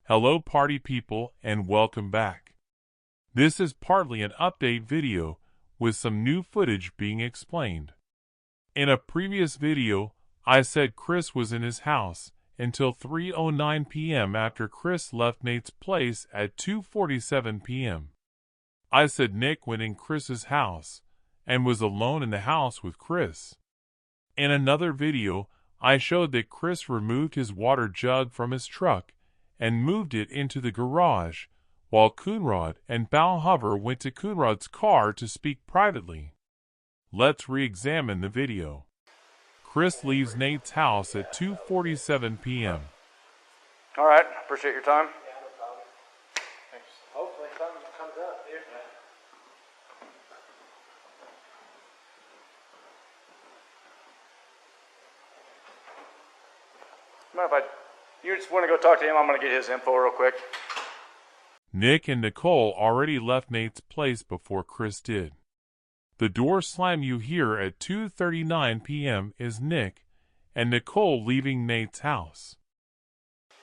Hello party people and welcome back. This is partly an update video with some new footage being explained. In a previous video, I said Chris was in his house until 3:09 p.m. after Chris left Nate's place at 2:47 p.m. I said Nick went in Chris's house and was alone in the house with Chris. In another video, I showed that Chris removed his water jug from his truck and moved it into the garage, while Coonrod and Balhover went to Coonrod's car to speak privately. Let's re-examine the video. Chris leaves Nate's house at 2:47 p.m. All right, appreciate your time. Thanks. Hopefully something comes up here. Mind if you just want to go talk to him? I'm going to get his info real quick. Nick and Nicole already left Nate's place before Chris did. The door slam you hear at 2:39 p.m. is Nick and Nicole leaving Nate's house. I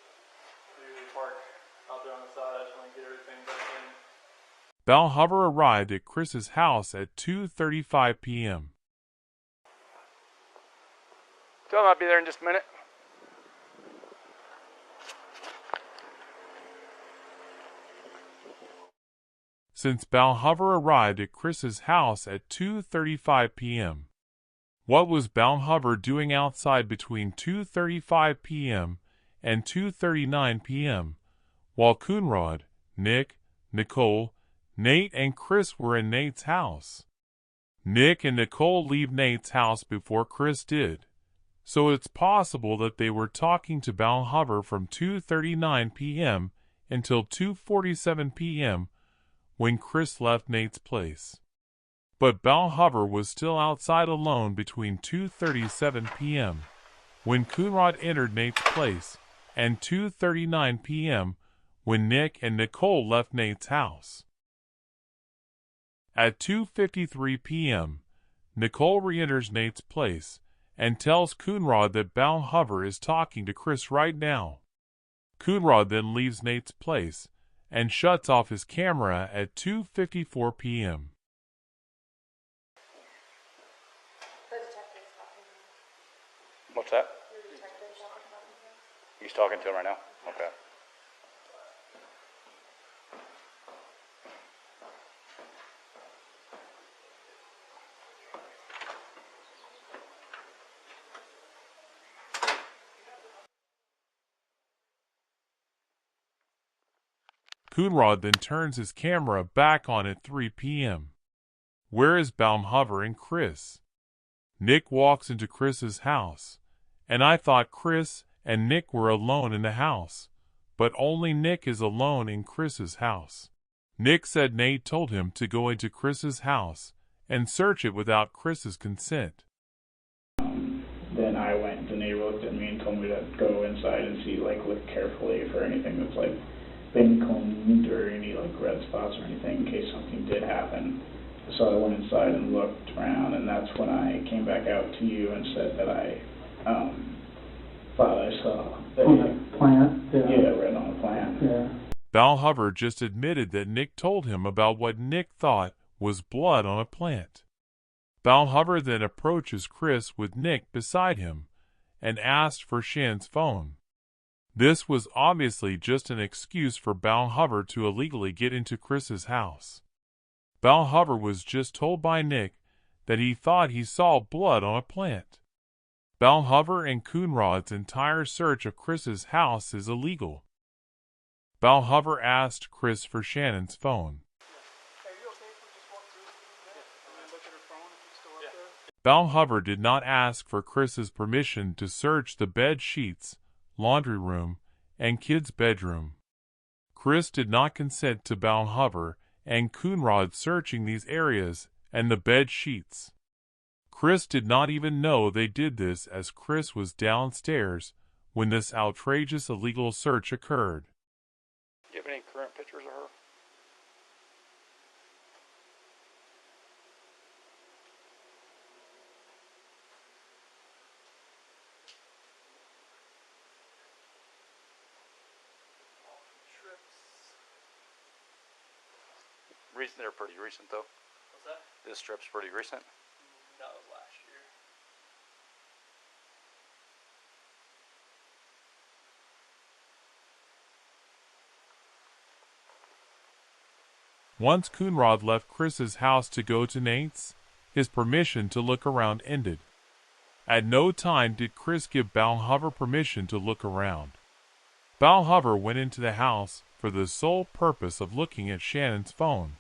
usually park out there on the side. I just want to get everything back in. Balhover arrived at Chris's house at 2:35 p.m. Tell him I'll be there in just a minute. Since Balhover arrived at Chris's house at 2:35 p.m. What was Balhover doing outside between 2:35 p.m. and 2:39 p.m., while Coonrod, Nick, Nicole, Nate, and Chris were in Nate's house? Nick and Nicole leave Nate's house before Chris did, so it's possible that they were talking to Balhover from 2:39 p.m. until 2:47 p.m. when Chris left Nate's place. But Balhover was still outside alone between 2:37 p.m. when Coonrod entered Nate's place and 2:39 p.m. when Nick and Nicole left Nate's house. At 2:53 p.m., Nicole re-enters Nate's place and tells Coonrod that Balhover is talking to Chris right now. Coonrod then leaves Nate's place and shuts off his camera at 2:54 p.m. The detective's talking to him. What's that? The detective's talking to him. He's talking to him right now? Okay. Coonrod then turns his camera back on at 3 p.m. Where is Balhover and Chris? Nick walks into Chris's house, and I thought Chris and Nick were alone in the house, but only Nick is alone in Chris's house. Nick said Nate told him to go into Chris's house and search it without Chris's consent. Then I went, and they looked at me and told me to go inside and see, look carefully for anything that's, been cleaned or any, red spots or anything in case something did happen. So I went inside and looked around, and that's when I came back out to you and said that I thought I saw that. On the plant? Yeah, right on the plant. Yeah. Balhover just admitted that Nick told him about what Nick thought was blood on a plant. Balhover then approaches Chris with Nick beside him and asked for Shan's phone. This was obviously just an excuse for Balhover to illegally get into Chris's house. Balhover was just told by Nick that he thought he saw blood on a plant. Balhover and Coonrod's entire search of Chris's house is illegal. Balhover asked Chris for Shannon's phone. Hey, are you okay if we just walk through a minute and then look at her phone if it's still up there? Balhover did not ask for Chris's permission to search the bed sheets, laundry room, and kids' bedroom. Chris did not consent to Balhover and Coonrod searching these areas and the bed sheets. Chris did not even know they did this as Chris was downstairs when this outrageous illegal search occurred. Do you have any current pictures of her? They're pretty recent though. What's that? This strip's pretty recent. That was last year. Once Coonrod left Chris's house to go to Nate's, his permission to look around ended. At no time did Chris give Balhover permission to look around. Balhover went into the house for the sole purpose of looking at Shannon's phone.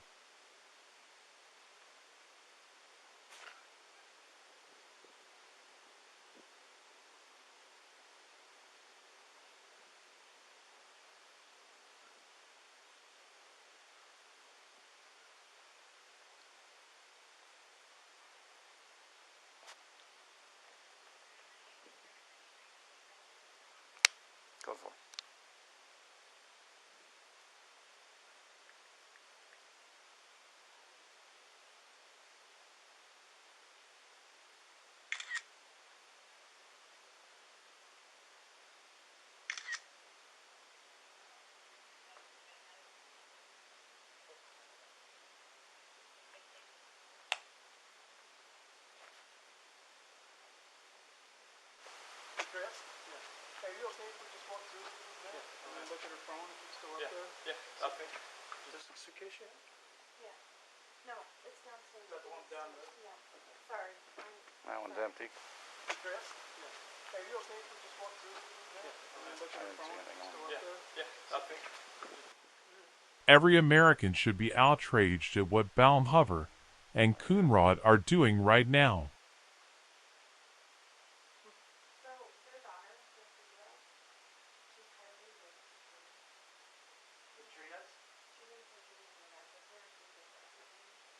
Go for it. Chris? Yeah. Are you okay if we just walk through a minute and then look at her phone if it's still up there? Yeah, okay. Is this a suitcase yet? Yeah. No, it's downstairs. Is that the one down there? Yeah. Sorry. That one's empty. Chris? Yeah. Are you okay if we just walk through a minute and then look at her I didn't see phone if anything it's on still up there? Yeah, okay. Every American should be outraged at what Balhover and Coonrod are doing right now. So, their daughter, Sophia, she's kind of new. Trina's? She didn't say she was going to mess with her. She was just messaging me.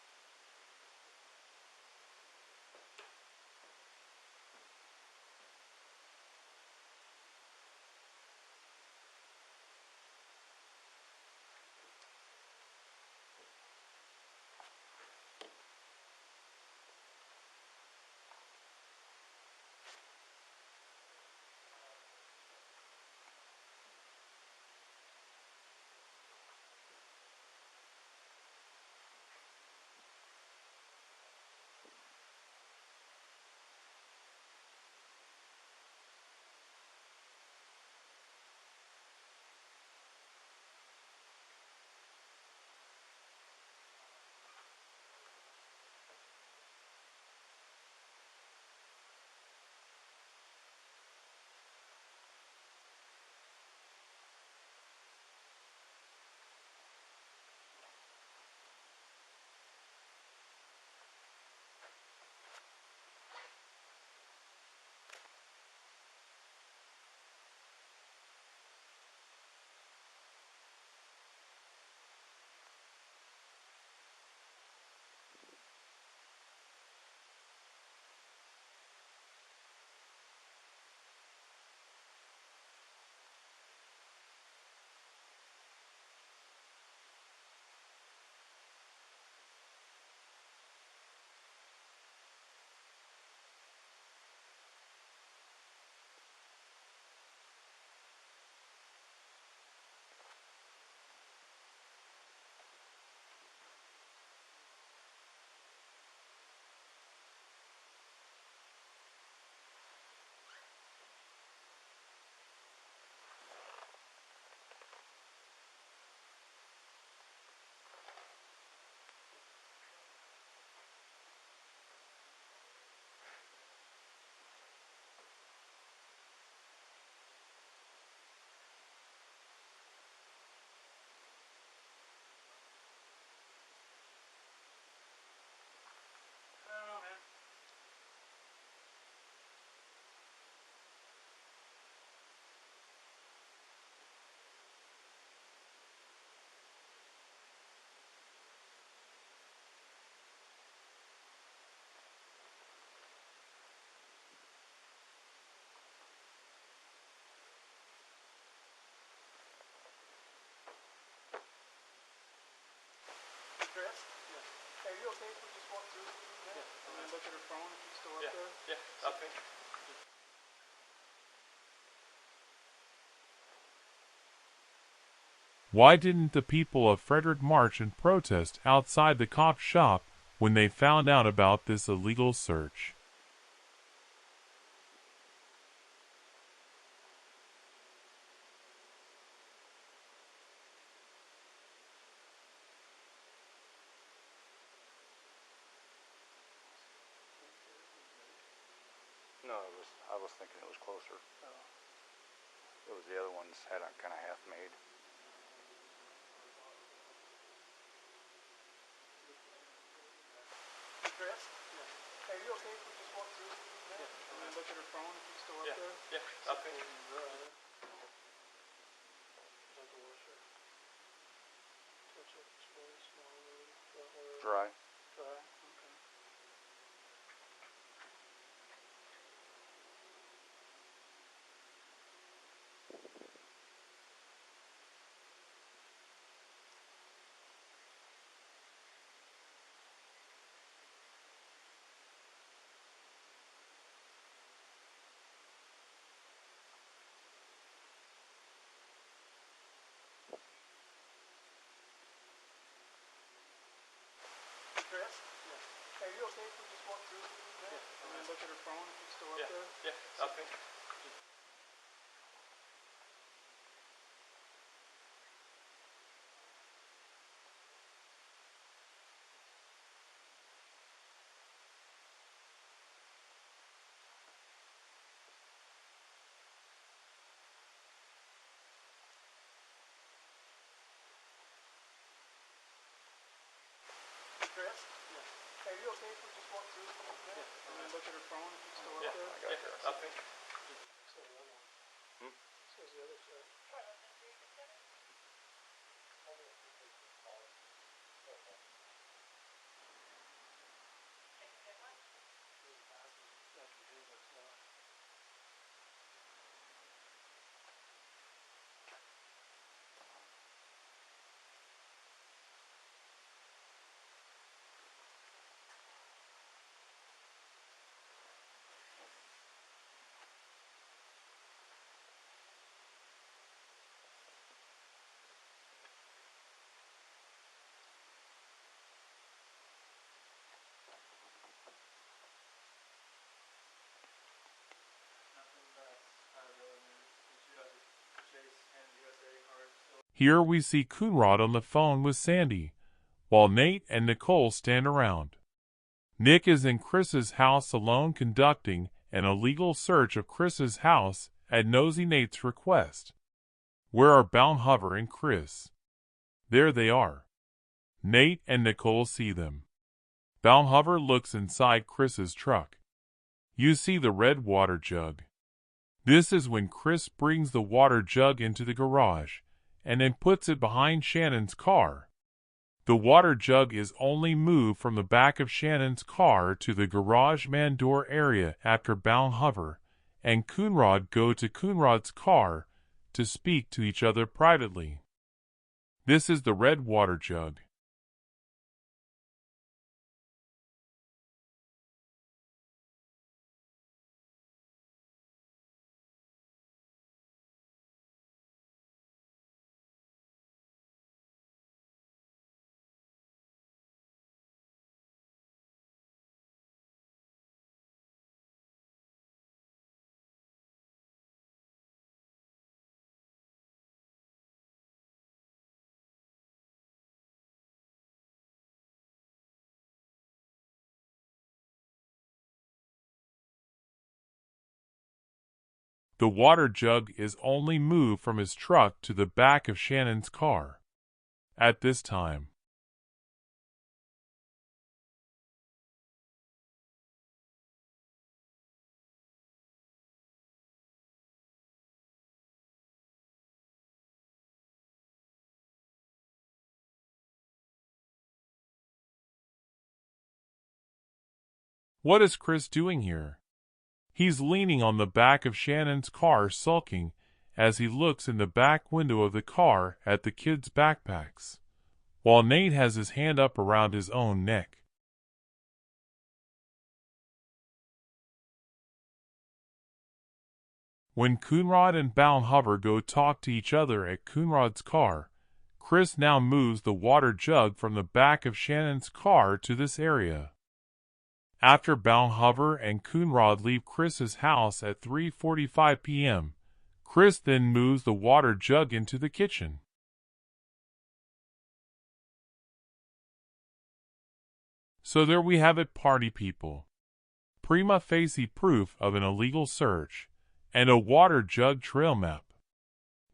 Chris? Yeah. Are you okay if we just walk through a minute and then look at her phone if it's still up there? Yeah, okay. Why didn't the people of Frederick march and protest outside the cop shop when they found out about this illegal search? No, I was thinking it was closer. It was the other ones had it kind of half made. Chris? Yeah. Are you okay if we just walk through there? Yeah. And then look at her phone if it's still up there? Yeah, okay. Dry. Dry, okay. Chris? Yeah. Are you okay if we just walk through there? Yeah. And then look at her phone if it's still up there? Yeah, okay. Chris? Yeah. Are you okay if we just walk through there? Yeah. And then look at her phone if it's still up there? I got it. Okay. So the other one. So the other side. Here we see Coonrod on the phone with Sandy, while Nate and Nicole stand around. Nick is in Chris's house alone conducting an illegal search of Chris's house at Nosy Nate's request. Where are Balhover and Chris? There they are. Nate and Nicole see them. Balhover looks inside Chris's truck. You see the red water jug. This is when Chris brings the water jug into the garage and then puts it behind Shannon's car. The water jug is only moved from the back of Shannon's car to the garage man door area after Balhover and Coonrod go to Coonrod's car to speak to each other privately. This is the red water jug. The water jug is only moved from his truck to the back of Shannon's car. At this time, what is Chris doing here? He's leaning on the back of Shannon's car sulking as he looks in the back window of the car at the kids' backpacks, while Nate has his hand up around his own neck. When Coonrod and Balhover go talk to each other at Coonrod's car, Chris now moves the water jug from the back of Shannon's car to this area. After Balhover and Coonrod leave Chris's house at 3:45 p.m., Chris then moves the water jug into the kitchen. So there we have it, party people. Prima facie proof of an illegal search, and a water jug trail map.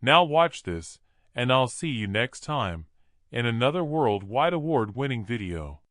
Now watch this, and I'll see you next time, in another Worldwide Award-winning video.